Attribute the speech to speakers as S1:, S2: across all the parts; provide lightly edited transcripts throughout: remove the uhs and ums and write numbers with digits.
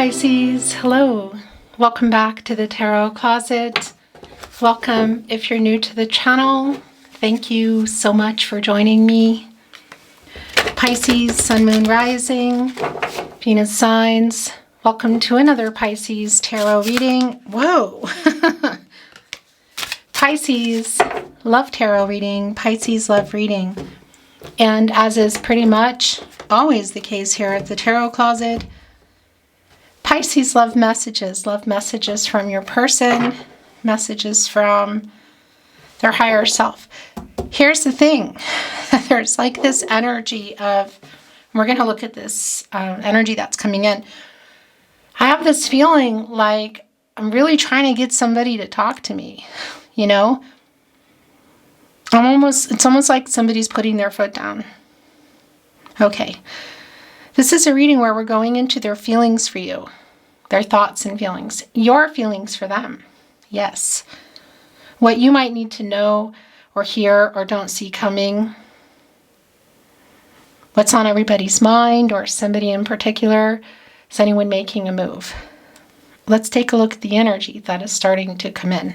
S1: Pisces, hello. Welcome back to the Tarot Closet. Welcome if you're new to the channel. Thank you so much for joining me. Pisces, Sun, Moon, Rising, Venus signs. Welcome to another Pisces tarot reading. Whoa! Pisces love tarot reading. Pisces love reading. And as is pretty much always the case here at the Tarot Closet, Pisces love messages from your person, messages from their higher self. Here's the thing. There's like this energy of, we're going to look at this energy that's coming in. I have this feeling like I'm really trying to get somebody to talk to me, you know? It's almost like somebody's putting their foot down. Okay. This is a reading where we're going into their feelings for you. Their thoughts and feelings. Your feelings for them. Yes. What you might need to know or hear or don't see coming. What's on everybody's mind or somebody in particular. Is anyone making a move? Let's take a look at the energy that is starting to come in.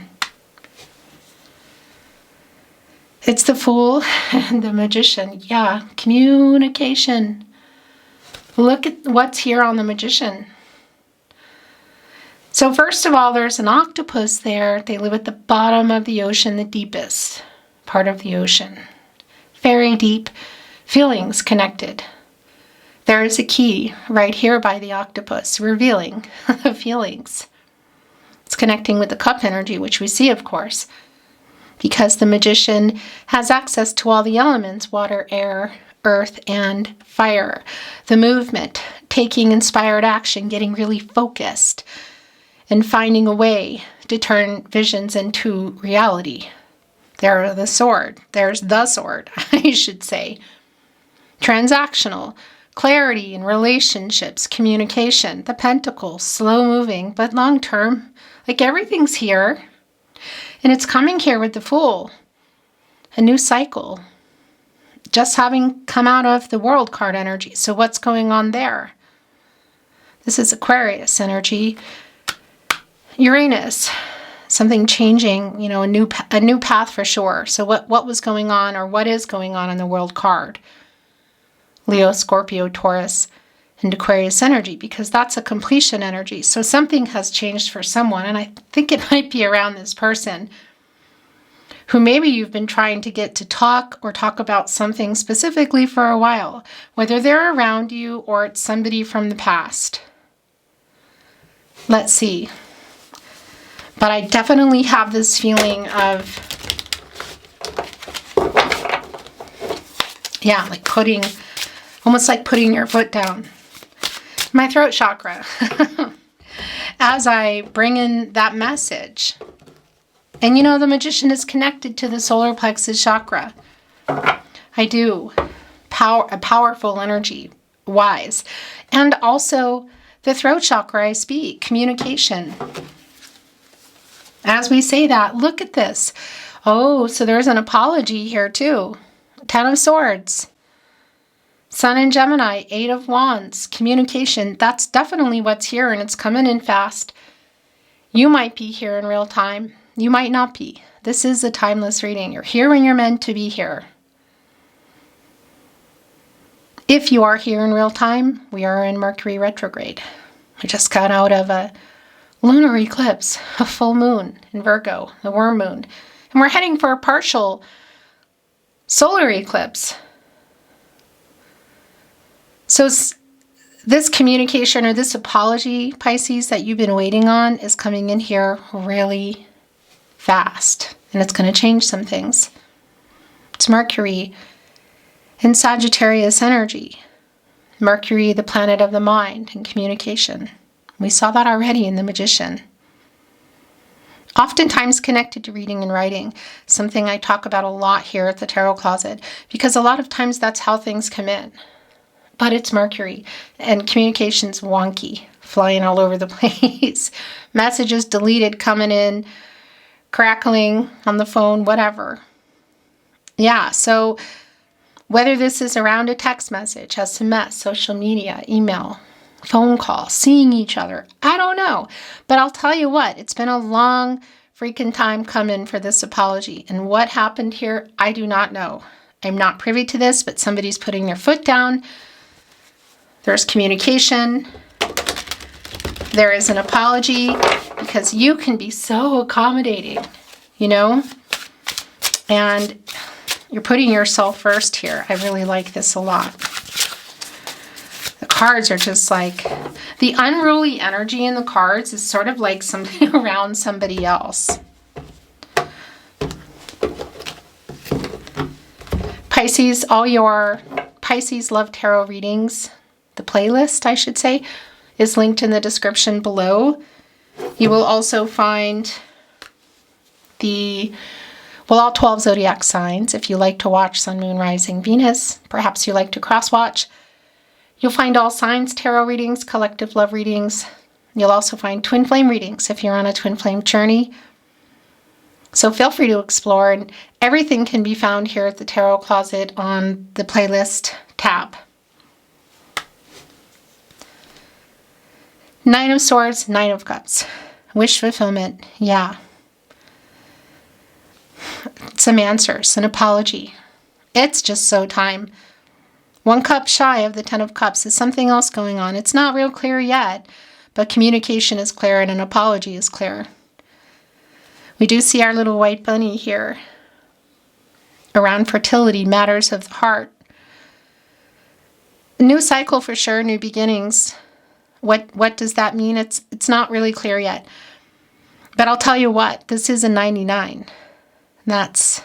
S1: It's the Fool and the Magician. Yeah, communication. Look at what's here on the Magician. So first of all, there's an octopus there. They live at the bottom of the ocean, the deepest part of the ocean. Very deep feelings connected. There is a key right here by the octopus, revealing the feelings. It's connecting with the cup energy, which we see, of course, because the Magician has access to all the elements, water, air, earth, and fire. The movement, taking inspired action, getting really focused, and finding a way to turn visions into reality. There's the sword, I should say. Transactional, clarity in relationships, communication, the Pentacles, slow moving, but long term, like everything's here. And it's coming here with the Fool. A new cycle. Just having come out of the World card energy. So what's going on there? This is Aquarius energy. Uranus. Something changing, you know, a new path for sure. So what was going on or what is going on in the World card? Leo, Scorpio, Taurus, and Aquarius energy, because that's a completion energy. So something has changed for someone, and I think it might be around this person who maybe you've been trying to get to talk or talk about something specifically for a while, whether they're around you or it's somebody from the past. Let's see. But I definitely have this feeling of, yeah, like almost like putting your foot down. My throat chakra. As I bring in that message. And you know, the Magician is connected to the solar plexus chakra. I do. A powerful energy. Wise. And also the throat chakra I speak. Communication. As we say that, look at this. Oh, so there's an apology here too. Ten of Swords. Sun and Gemini, Eight of Wands, communication. That's definitely what's here, and it's coming in fast. You might be here in real time. You might not be. This is a timeless reading. You're here when you're meant to be here. If you are here in real time, we are in Mercury retrograde. We just got out of a lunar eclipse, a full moon in Virgo, the worm moon. And we're heading for a partial solar eclipse. So this communication or this apology, Pisces, that you've been waiting on is coming in here really fast. And it's going to change some things. It's Mercury in Sagittarius energy. Mercury, the planet of the mind and communication. We saw that already in the Magician. Oftentimes connected to reading and writing. Something I talk about a lot here at the Tarot Closet. Because a lot of times that's how things come in. But it's Mercury, and communication's wonky, flying all over the place. Messages deleted, coming in, crackling on the phone, whatever. Yeah, so whether this is around a text message, SMS, social media, email, phone call, seeing each other. I don't know. But I'll tell you what, it's been a long freaking time coming for this apology. And what happened here, I do not know. I'm not privy to this, but somebody's putting their foot down. There's communication. There is an apology, because you can be so accommodating, you know? And you're putting yourself first here. I really like this a lot. The cards are just like, the unruly energy in the cards is sort of like something around somebody else. Pisces, all your Pisces Love Tarot readings, the playlist, I should say, is linked in the description below. You will also find all 12 zodiac signs. If you like to watch Sun, Moon, Rising, Venus, perhaps you like to cross-watch. You'll find all signs tarot readings, collective love readings. You'll also find twin flame readings if you're on a twin flame journey. So feel free to explore, and everything can be found here at the Tarot Closet on the playlist tab. Nine of Swords, Nine of Cups. Wish fulfillment, yeah. Some answers, an apology. It's just so time. One cup shy of the Ten of Cups is something else going on. It's not real clear yet, but communication is clear and an apology is clear. We do see our little white bunny here around fertility, matters of the heart. New cycle for sure, new beginnings. What does that mean? It's not really clear yet. But I'll tell you what, this is a 99. That's,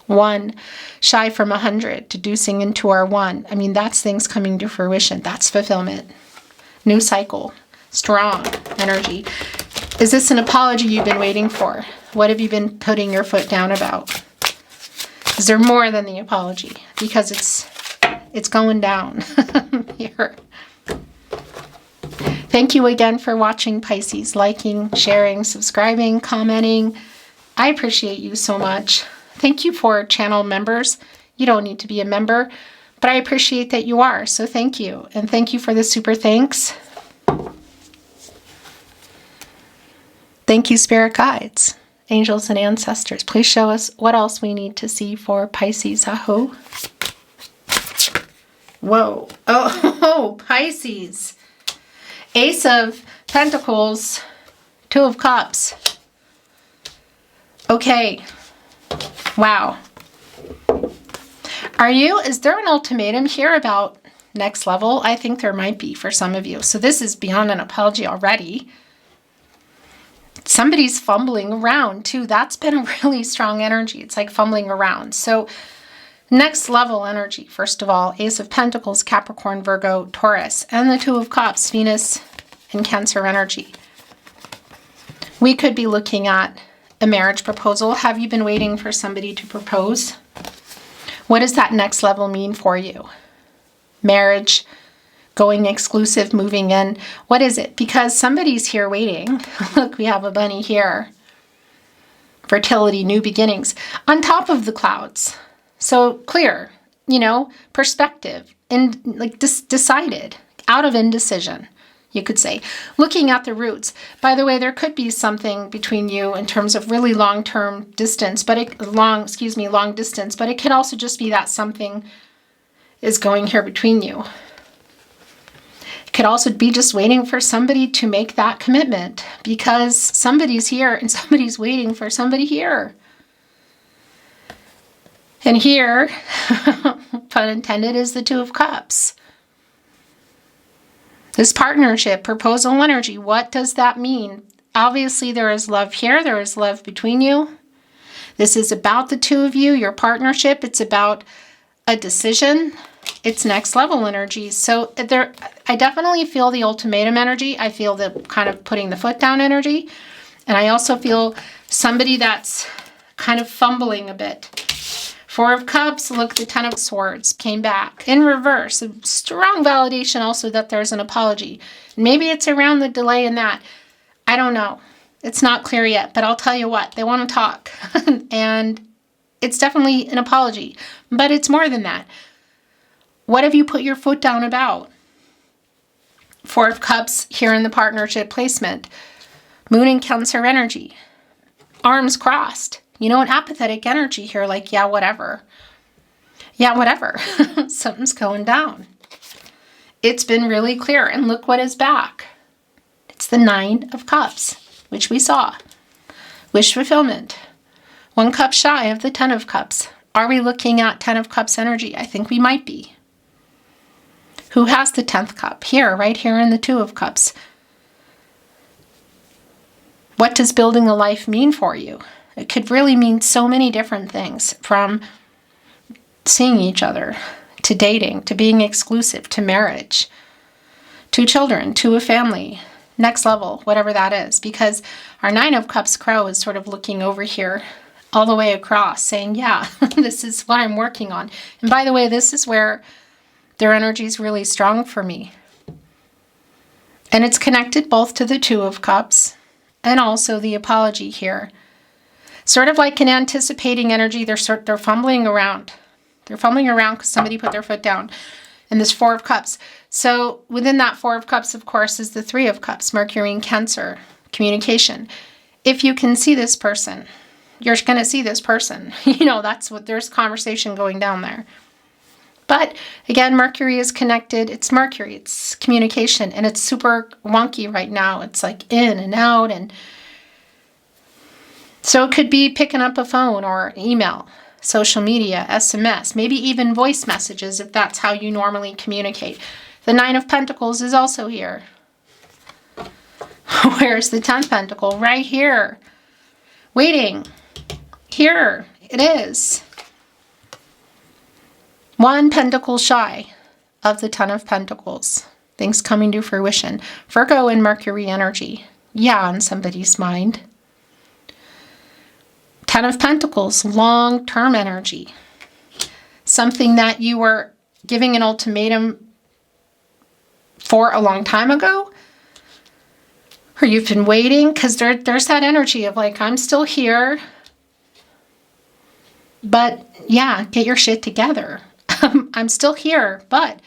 S1: one shy from 100, deducing into our one. I mean, that's things coming to fruition. That's fulfillment. New cycle. Strong energy. Is this an apology you've been waiting for? What have you been putting your foot down about? Is there more than the apology? Because it's going down here. Thank you again for watching, Pisces. Liking, sharing, subscribing, commenting. I appreciate you so much. Thank you for channel members. You don't need to be a member, but I appreciate that you are. So thank you. And thank you for the super thanks. Thank you, spirit guides, angels, and ancestors. Please show us what else we need to see for Pisces. Aho. Whoa. Oh, Pisces. Ace of Pentacles, Two of Cups. Okay. Wow. Is there an ultimatum here about next level? I think there might be for some of you. So this is beyond an apology already. Somebody's fumbling around too. That's been a really strong energy. It's like fumbling around. So next level energy, first of all, Ace of Pentacles, Capricorn, Virgo, Taurus, and the Two of Cups, Venus and Cancer energy. We could be looking at a marriage proposal. Have you been waiting for somebody to propose? What does that next level mean for you? Marriage, going exclusive, moving in. What is it? Because somebody's here waiting. Look, we have a bunny here. Fertility, new beginnings. On top of the clouds. So clear, perspective, and like decided, out of indecision, you could say. Looking at the roots. By the way, there could be something between you in terms of really long-term distance, long distance, but it could also just be that something is going here between you. It could also be just waiting for somebody to make that commitment, because somebody's here and somebody's waiting for somebody here. And here, pun intended, is the Two of Cups. This partnership, proposal energy, what does that mean? Obviously, there is love here. There is love between you. This is about the two of you, your partnership. It's about a decision. It's next level energy. So I definitely feel the ultimatum energy. I feel the kind of putting the foot down energy. And I also feel somebody that's kind of fumbling a bit. Four of Cups, look, the Ten of Swords came back in reverse. A strong validation also that there's an apology. Maybe it's around the delay in that. I don't know. It's not clear yet, but I'll tell you what, they want to talk. And it's definitely an apology, but it's more than that. What have you put your foot down about? Four of Cups here in the partnership placement. Moon in Cancer energy. Arms crossed. An apathetic energy here, like, yeah, whatever. Yeah, whatever. Something's going down. It's been really clear. And look what is back. It's the Nine of Cups, which we saw. Wish fulfillment. 1 cup shy of the 10 of Cups. Are we looking at 10 of Cups energy? I think we might be. Who has the 10th cup? Here, right here in the 2 of Cups. What does building a life mean for you? It could really mean so many different things, from seeing each other, to dating, to being exclusive, to marriage, to children, to a family, next level, whatever that is. Because our 9 of Cups crow is sort of looking over here all the way across, saying, yeah, this is what I'm working on. And by the way, this is where their energy is really strong for me. And it's connected both to the 2 of Cups and also the apology here. Sort of like an anticipating energy, they're fumbling around. They're fumbling around because somebody put their foot down. And this 4 of Cups. So within that 4 of Cups, of course, is the 3 of Cups, Mercury in Cancer, communication. If you can see this person, you're going to see this person. That's what, there's conversation going down there. But again, Mercury is connected. It's Mercury, it's communication, and it's super wonky right now. It's like in and out. And so it could be picking up a phone or email, social media, SMS, maybe even voice messages if that's how you normally communicate. The 9 of Pentacles is also here. Where's the 10th Pentacle? Right here. Waiting. Here it is. 1 pentacle shy of the 10 of Pentacles. Things coming to fruition. Virgo and Mercury energy. Yeah, on somebody's mind. 10 of Pentacles, long-term energy. Something that you were giving an ultimatum for a long time ago. Or you've been waiting, because there's that energy of like, I'm still here. But yeah, get your shit together. I'm still here, but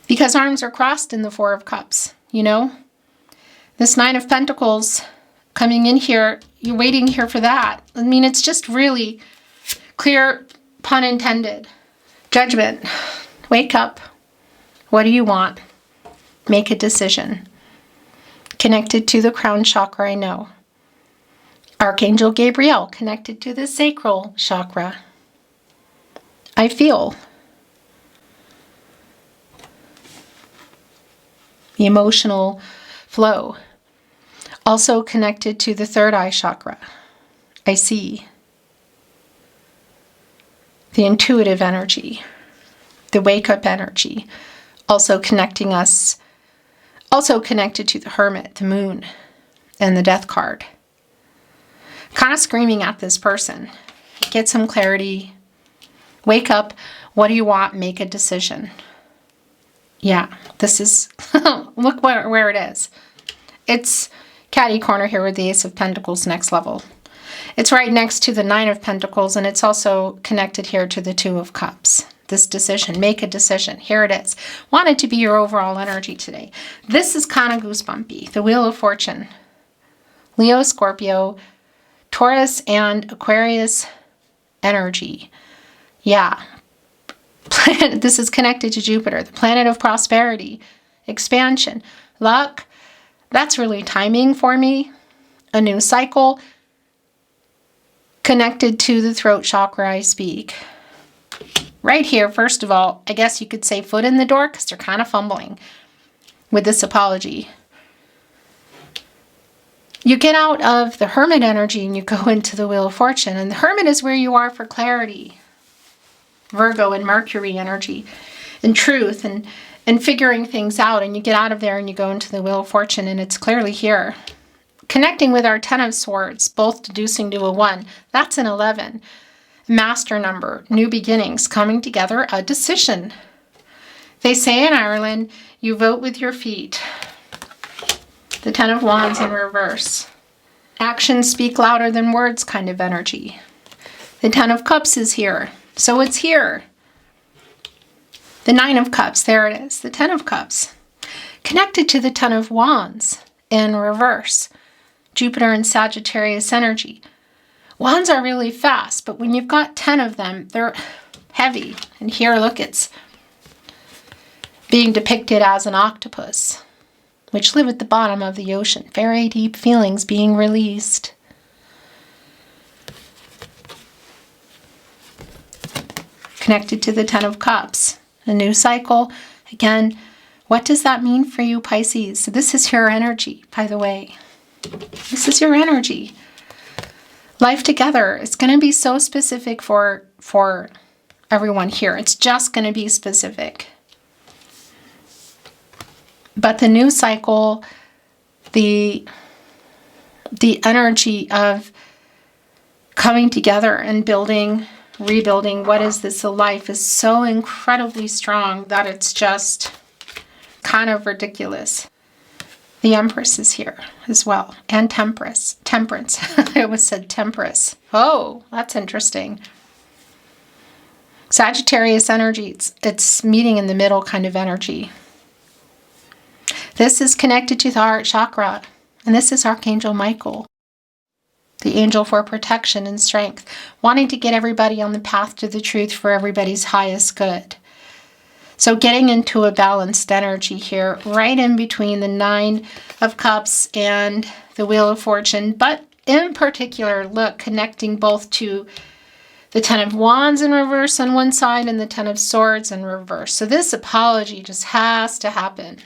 S1: because arms are crossed in the 4 of Cups, This 9 of Pentacles coming in here, you're waiting here for that. I mean, it's just really clear, pun intended. Judgment. Wake up. What do you want? Make a decision. Connected to the crown chakra, I know. Archangel Gabriel, connected to the sacral chakra. I feel the emotional flow. Also connected to the 3rd eye chakra. I see the intuitive energy, the wake-up energy. Also connecting us, also connected to the Hermit, the Moon, and the Death card. Kind of screaming at this person. Get some clarity. Wake up. What do you want? Make a decision. Yeah, this is, look where it is. It's catty corner here with the Ace of Pentacles, next level. It's right next to the 9 of Pentacles, and it's also connected here to the 2 of Cups. This decision, make a decision. Here it is. Want it to be your overall energy today. This is kind of goosebumpy. The Wheel of Fortune. Leo, Scorpio, Taurus, and Aquarius energy. Yeah. This is connected to Jupiter, the planet of prosperity, expansion, luck. That's really timing for me. A new cycle. Connected to the throat chakra, I speak. Right here, first of all, I guess you could say foot in the door because they're kind of fumbling with this apology. You get out of the Hermit energy and you go into the Wheel of Fortune. And the Hermit is where you are for clarity. Virgo and Mercury energy and truth and figuring things out. And you get out of there and you go into the Wheel of Fortune, and it's clearly here. Connecting with our 10 of Swords, both deducing to a 1. That's an 11. Master number, new beginnings, coming together, a decision. They say in Ireland, you vote with your feet. The 10 of Wands in reverse. Actions speak louder than words kind of energy. The 10 of Cups is here. So it's here. The Nine of Cups, there it is, the Ten of Cups. Connected to the Ten of Wands in reverse. Jupiter and Sagittarius energy. Wands are really fast, but when you've got 10 of them, they're heavy. And here, look, it's being depicted as an octopus, which live at the bottom of the ocean. Very deep feelings being released. Connected to the Ten of Cups. A new cycle. Again, what does that mean for you, Pisces? This is your energy, by the way. This is your energy. Life together. It's going to be so specific for everyone here. It's just going to be specific. But the new cycle, the energy of coming together and building, rebuilding, what is this, a life, is so incredibly strong that it's just kind of ridiculous. The Empress is here as well. And Temperance. I almost said Temperance. Oh, that's interesting. Sagittarius energy. It's meeting in the middle kind of energy. This is connected to the heart chakra. And this is Archangel Michael. The angel for protection and strength. Wanting to get everybody on the path to the truth for everybody's highest good. So getting into a balanced energy here, right in between the Nine of Cups and the Wheel of Fortune. But in particular, look, connecting both to the Ten of Wands in reverse on one side and the Ten of Swords in reverse. So this apology just has to happen.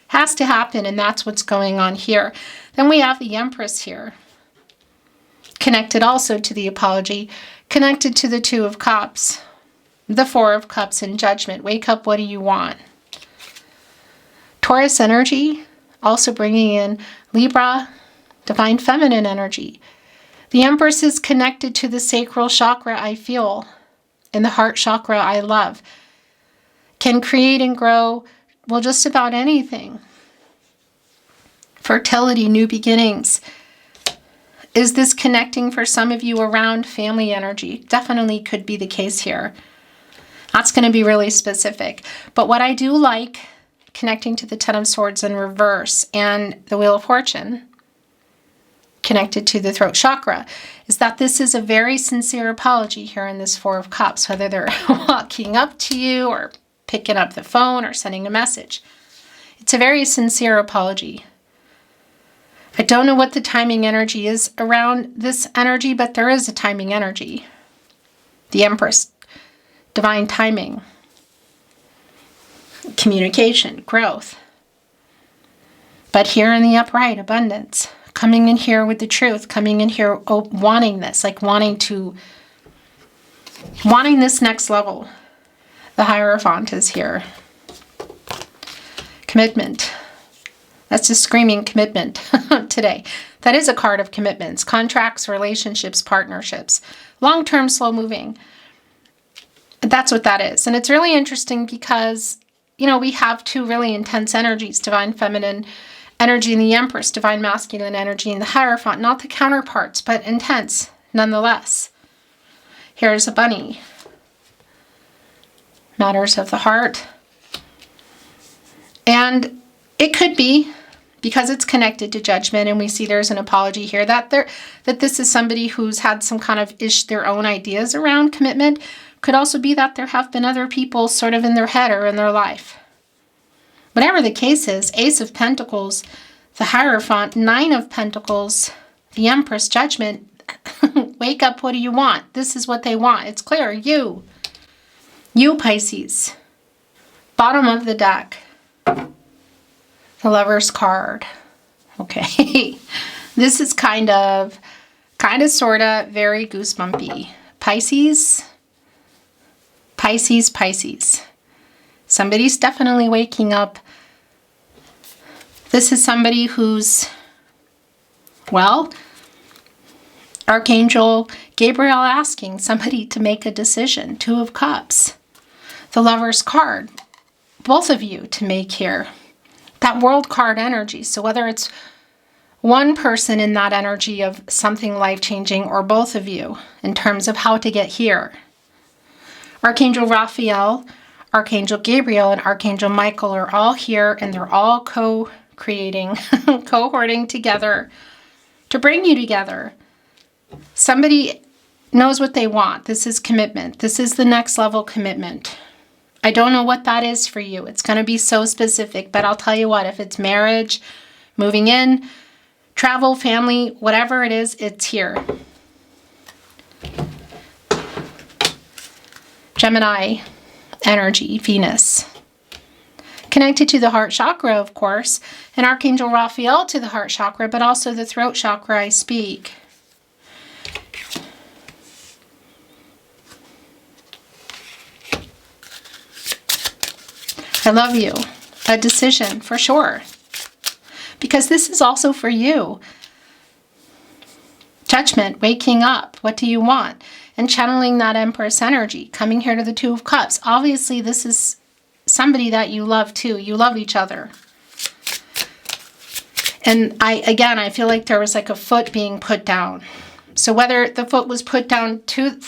S1: Has to happen, and that's what's going on here. Then we have the Empress here. Connected also to the apology, connected to the Two of Cups, the Four of Cups in Judgment. Wake up, what do you want? Taurus energy, also bringing in Libra, Divine Feminine energy. The Empress is connected to the sacral chakra, I feel, and the heart chakra, I love. Can create and grow, well, just about anything. Fertility, new beginnings. Is this connecting for some of you around family energy? Definitely could be the case here. That's going to be really specific. But what I do like, connecting to the Ten of Swords in reverse and the Wheel of Fortune, connected to the throat chakra, is that this is a very sincere apology here in this Four of Cups, whether they're walking up to you or picking up the phone or sending a message. It's a very sincere apology. I don't know what the timing energy is around this energy, but there is a timing energy. The Empress, divine timing, communication, growth. But here in the upright, abundance, coming in here with the truth, coming in here wanting this, like wanting this next level. The Hierophant is here. Commitment. That's just screaming commitment today. That is a card of commitments, contracts, relationships, partnerships, long-term, slow-moving. That's what that is. And it's really interesting because, you know, we have two really intense energies, Divine Feminine energy and the Empress, Divine Masculine energy and the Hierophant, not the counterparts, but intense nonetheless. Here's a bunny. Matters of the heart. And it could be, because it's connected to Judgment, and we see there's an apology here, that this is somebody who's had some kind of their own ideas around commitment. Could also be that there have been other people sort of in their head or in their life. Whatever the case is, Ace of Pentacles, the Hierophant, Nine of Pentacles, the Empress, Judgment. Wake up, what do you want? This is what they want. It's clear, you. You, Pisces. Bottom of the deck. The Lover's card. Okay. This is kind of, sort of, very goosebumpy. Pisces. Somebody's definitely waking up. This is somebody who's, well, Archangel Gabriel asking somebody to make a decision. Two of Cups. The Lover's card. Both of you to make here. That World card energy. So whether it's one person in that energy of something life-changing or both of you in terms of how to get here. Archangel Raphael, Archangel Gabriel and Archangel Michael are all here, and they're all co-creating, cohorting together to bring you together. Somebody knows what they want. This is commitment. This is the next level commitment. I don't know what that is for you. It's going to be so specific, but I'll tell you what, if it's marriage, moving in, travel, family, whatever it is, it's here. Gemini energy, Venus. Connected to the heart chakra, of course, and Archangel Raphael to the heart chakra, but also the throat chakra I speak. I love you. A decision, for sure. Because this is also for you. Judgment, waking up. What do you want? And channeling that Empress energy. Coming here to the Two of Cups. Obviously, this is somebody that you love too. You love each other. And I feel like there was like a foot being put down. So whether the foot was put down to,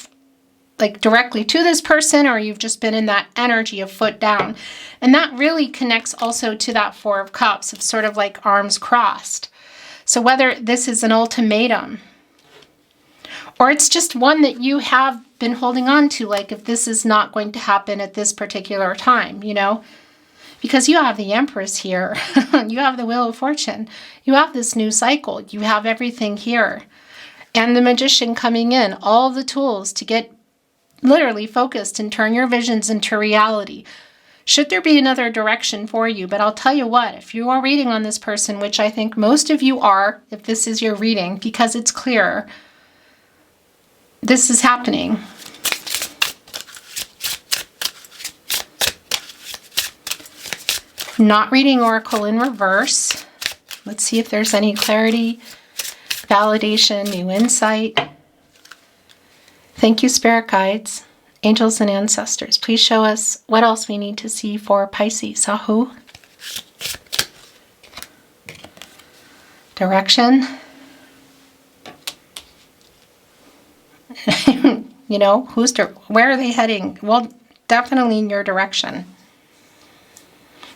S1: like directly to this person, or you've just been in that energy of foot down. And that really connects also to that Four of Cups of sort of like arms crossed. So whether this is an ultimatum, or it's just one that you have been holding on to, like if this is not going to happen at this particular time, you know, because you have the Empress here, you have the Wheel of Fortune, you have this new cycle, you have everything here, and the Magician coming in, all the tools to get literally focused and turn your visions into reality. Should there be another direction for you? But I'll tell you what, if you are reading on this person, which I think most of you are, if this is your reading, because it's clear, this is happening. Not reading Oracle in reverse. Let's see if there's any clarity, validation, new insight. Thank you, Spirit Guides, Angels, and Ancestors. Please show us what else we need to see for Pisces. Sahu. Direction. You know, where are they heading? Well, definitely in your direction.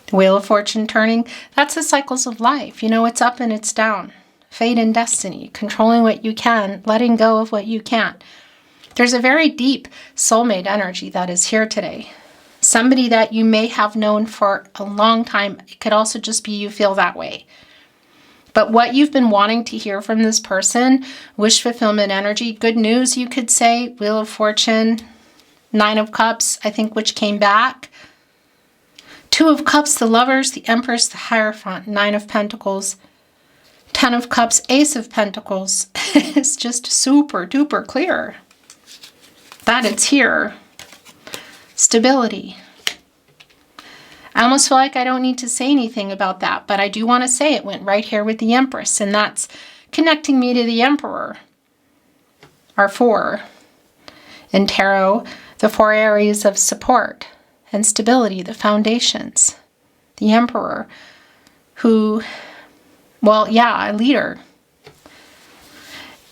S1: The Wheel of Fortune turning. That's the cycles of life. You know, it's up and it's down. Fate and destiny. Controlling what you can. Letting go of what you can't. There's a very deep soulmate energy that is here today. Somebody that you may have known for a long time. It could also just be you feel that way. But what you've been wanting to hear from this person, wish fulfillment energy, good news you could say, Wheel of Fortune, Nine of Cups, I think, which came back. Two of Cups, the Lovers, the Empress, the Hierophant, Nine of Pentacles, Ten of Cups, Ace of Pentacles. It's just super duper clear that it's here. Stability. I almost feel like I don't need to say anything about that, but I do want to say it went right here with the Empress, and that's connecting me to the Emperor. Our four. In Tarot, the four areas of support and stability, the foundations. The Emperor, who, well, yeah, a leader.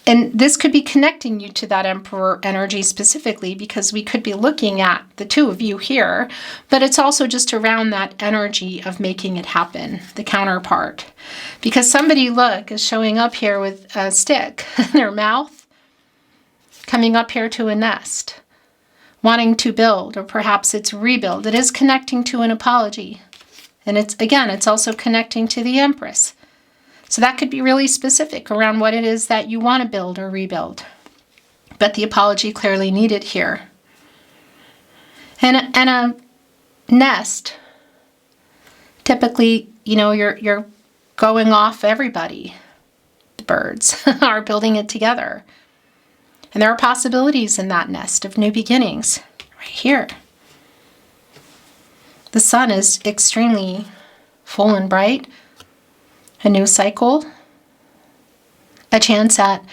S1: And this could be connecting you to that Emperor energy specifically, because we could be looking at the two of you here, but it's also just around that energy of making it happen, the counterpart. Because somebody, look, is showing up here with a stick in their mouth, coming up here to a nest, wanting to build, or perhaps it's rebuild. It is connecting to an apology. And it's, again, it's also connecting to the Empress. So that could be really specific around what it is that you want to build or rebuild. But the apology clearly needed here. And a nest, typically, you know, you're going off everybody. The birds are building it together. And there are possibilities in that nest of new beginnings right here. The sun is extremely full and bright. A new cycle, a chance at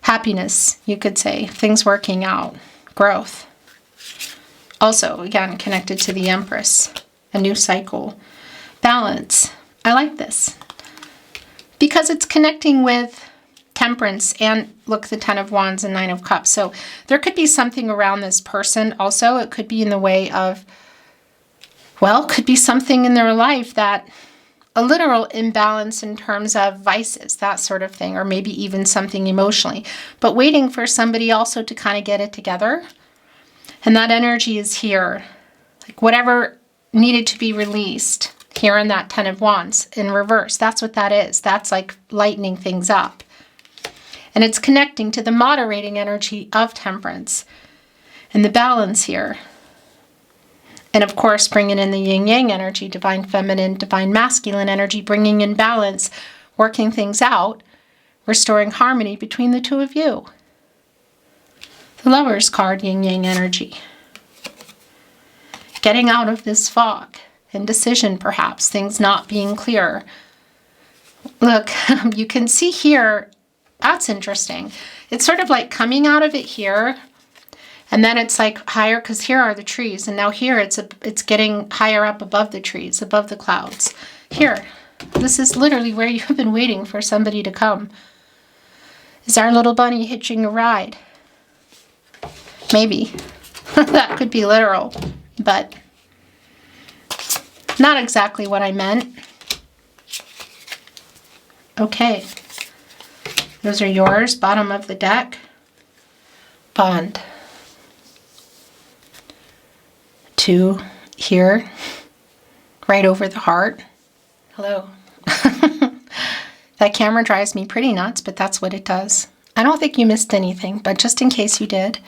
S1: happiness, you could say, things working out, growth. Also, again, connected to the Empress, a new cycle, balance. I like this because it's connecting with Temperance and, look, the Ten of Wands and Nine of Cups. So there could be something around this person also. It could be in the way of Well, could be something in their life that a literal imbalance in terms of vices, that sort of thing, or maybe even something emotionally, but waiting for somebody also to kind of get it together. And that energy is here. Like whatever needed to be released here in that Ten of Wands in reverse. That's what that is. That's like lightening things up. And it's connecting to the moderating energy of Temperance and the balance here. And of course, bringing in the yin-yang energy, divine feminine, divine masculine energy, bringing in balance, working things out, restoring harmony between the two of you. The Lover's card, yin-yang energy. Getting out of this fog, indecision perhaps, things not being clear. Look, you can see here, that's interesting. It's sort of like coming out of it here, and then it's like higher, because here are the trees, and now here it's getting higher up above the trees, above the clouds. Here, this is literally where you have been waiting for somebody to come. Is our little bunny hitching a ride? Maybe. That could be literal, but not exactly what I meant. Okay. Those are yours, bottom of the deck. Bond. 2 here, right over the heart. Hello. That camera drives me pretty nuts, but that's what it does. I don't think you missed anything, but just in case you did.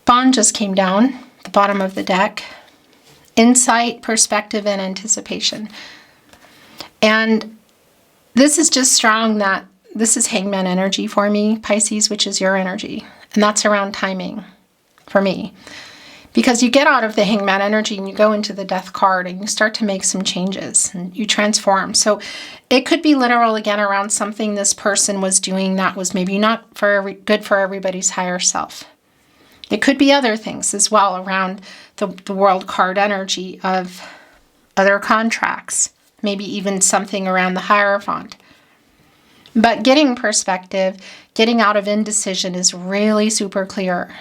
S1: Bond just came down, the bottom of the deck. Insight, perspective, and anticipation. And this is just strong that this is Hangman energy for me, Pisces, which is your energy. And that's around timing for me. Because you get out of the Hangman energy and you go into the Death card and you start to make some changes and you transform. So it could be literal again around something this person was doing that was maybe not good for everybody's higher self. It could be other things as well around the World card energy of other contracts, maybe even something around the Hierophant. But getting perspective, getting out of indecision is really super clear.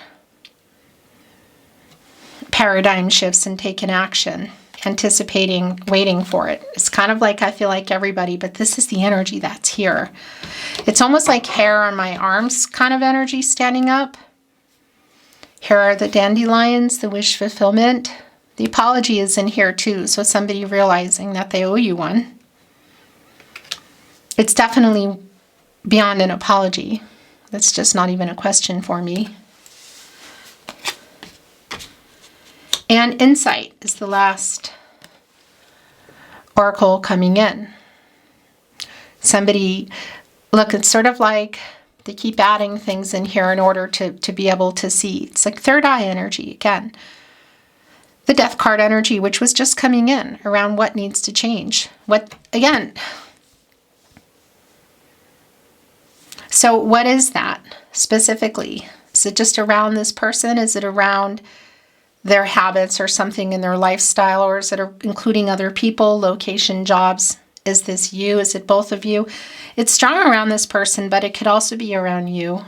S1: Paradigm shifts and taking action, anticipating, waiting for it. It's kind of like I feel like everybody, but this is the energy that's here. It's almost like hair on my arms kind of energy standing up. Here are the dandelions, the wish fulfillment. The apology is in here too, so somebody realizing that they owe you one. It's definitely beyond an apology. That's just not even a question for me. And insight is the last oracle coming in. Somebody, look, it's sort of like they keep adding things in here in order to be able to see. It's like third eye energy again. The Death card energy, which was just coming in around what needs to change. What, again. So what is that specifically? Is it just around this person? Is it around their habits or something in their lifestyle, or is it including other people, location, jobs? Is this you? Is it both of you? It's strong around this person, but it could also be around you.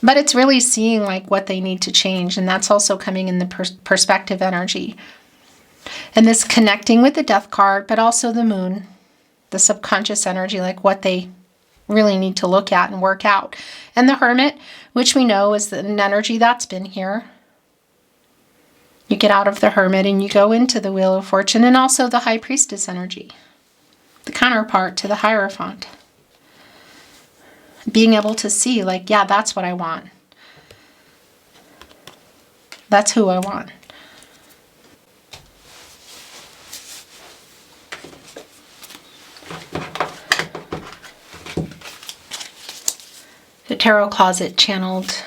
S1: But it's really seeing like what they need to change, and that's also coming in the perspective energy. And this connecting with the Death card, but also the Moon, the subconscious energy, like what they really need to look at and work out. And the Hermit, which we know is an energy that's been here. You get out of the Hermit and you go into the Wheel of Fortune, and also the High Priestess energy, the counterpart to the Hierophant. Being able to see, like, yeah, that's what I want. That's who I want. The Tarot Closet channeled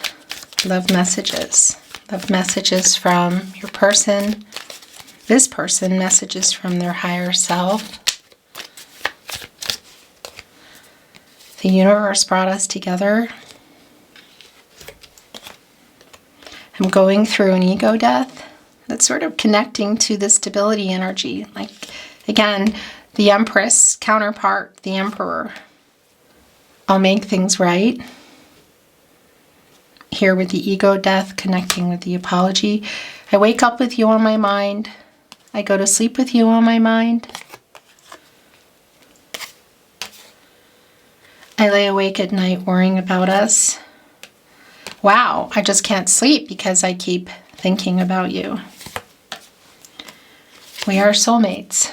S1: love messages. Love messages from your person. This person, messages from their higher self. The universe brought us together. I'm going through an ego death. That's sort of connecting to the stability energy. Like, again, the Empress counterpart, the Emperor. I'll make things right. Here with the ego death, connecting with the apology. I wake up with you on my mind. I go to sleep with you on my mind. I lay awake at night worrying about us. Wow, I just can't sleep because I keep thinking about you. We are soulmates,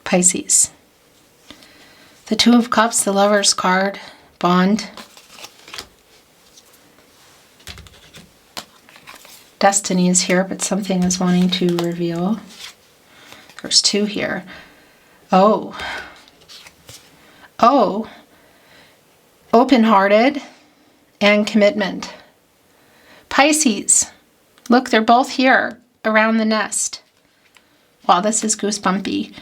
S1: Pisces. The Two of Cups, the Lover's card, bond. Destiny is here, but something is wanting to reveal. There's two here. Oh. Open-hearted and commitment. Pisces. Look, they're both here around the nest. Wow, this is goosebumpy.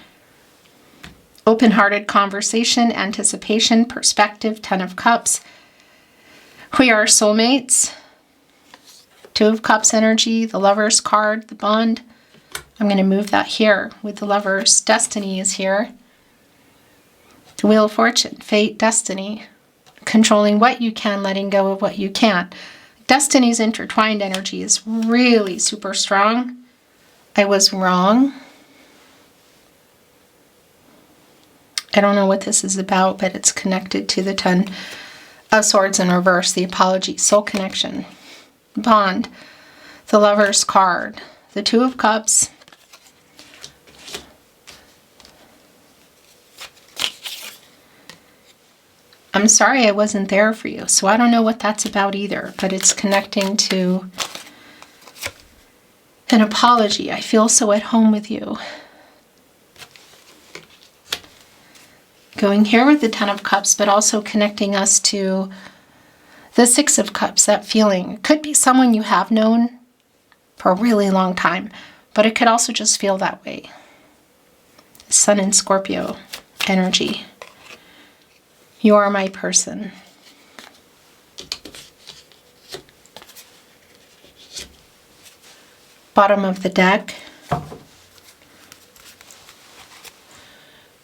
S1: Open-hearted conversation, anticipation, perspective, Ten of Cups. We are soulmates. Two of Cups energy, the Lover's card, the bond. I'm going to move that here with the Lover's. Destiny is here. The Wheel of Fortune, fate, destiny. Controlling what you can, letting go of what you can't. Destiny's intertwined energy is really super strong. I was wrong. I don't know what this is about, but it's connected to the Ten of Swords in reverse, the apology, soul connection, bond, the Lover's card, the Two of Cups, I'm sorry I wasn't there for you, so I don't know what that's about either, but it's connecting to an apology. I feel so at home with you. Going here with the Ten of Cups, but also connecting us to the Six of Cups, that feeling. It could be someone you have known for a really long time, but it could also just feel that way. Sun in Scorpio energy. You are my person. Bottom of the deck.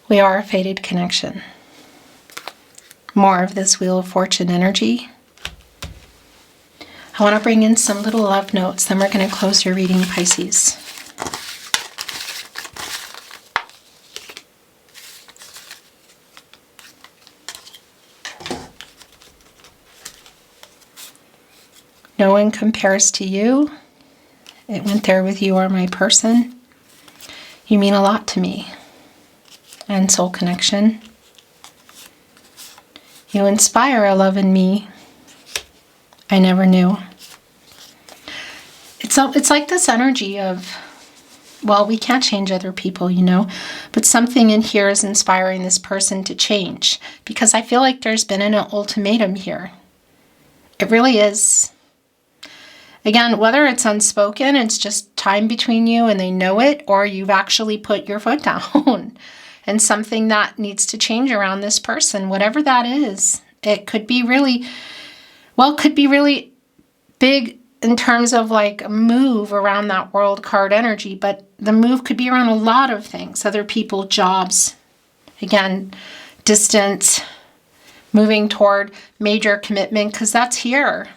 S1: We are a fated connection. More of this Wheel of Fortune energy. I want to bring in some little love notes, then we're going to close your reading, Pisces. No one compares to you. It went there with you are my person. You mean a lot to me. And soul connection. You inspire a love in me I never knew. It's like this energy of, well, we can't change other people, you know, but something in here is inspiring this person to change, because I feel like there's been an ultimatum here. It really is. Again, whether it's unspoken, it's just time between you and they know it, or you've actually put your foot down and something that needs to change around this person, whatever that is. It could be really, well, could be really big in terms of like a move around that World card energy, but the move could be around a lot of things, other people, jobs, again, distance, moving toward major commitment, because that's here.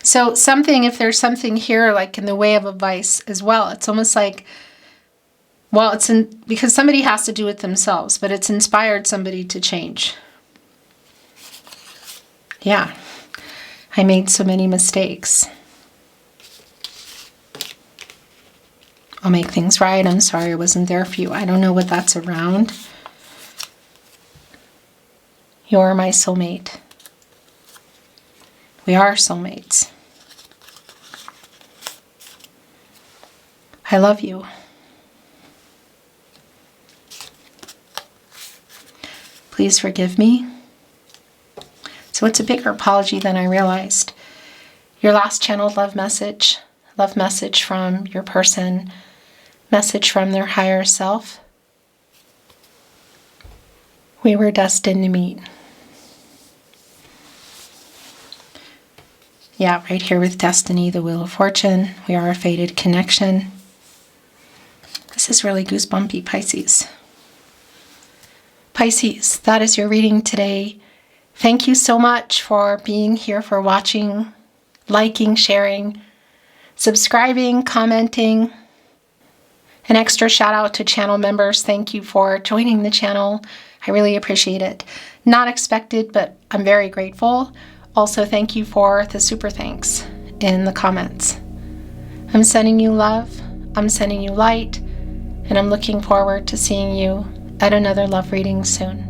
S1: So something, if there's something here like in the way of advice as well, it's almost like, well, it's in, because somebody has to do it themselves, but it's inspired somebody to change. Yeah, I made so many mistakes. I'll make things right. I'm sorry I wasn't there for you. I don't know what that's around. You're my soulmate. We are soulmates. I love you. Please forgive me. So it's a bigger apology than I realized. Your last channeled love message from your person, message from their higher self. We were destined to meet. Yeah, right here with destiny, the Wheel of Fortune. We are a fated connection. This is really goosebumpy, Pisces. Pisces, that is your reading today. Thank you so much for being here, for watching, liking, sharing, subscribing, commenting. An extra shout out to channel members. Thank you for joining the channel. I really appreciate it. Not expected, but I'm very grateful. Also, thank you for the super thanks in the comments. I'm sending you love. I'm sending you light. And I'm looking forward to seeing you at another love reading soon.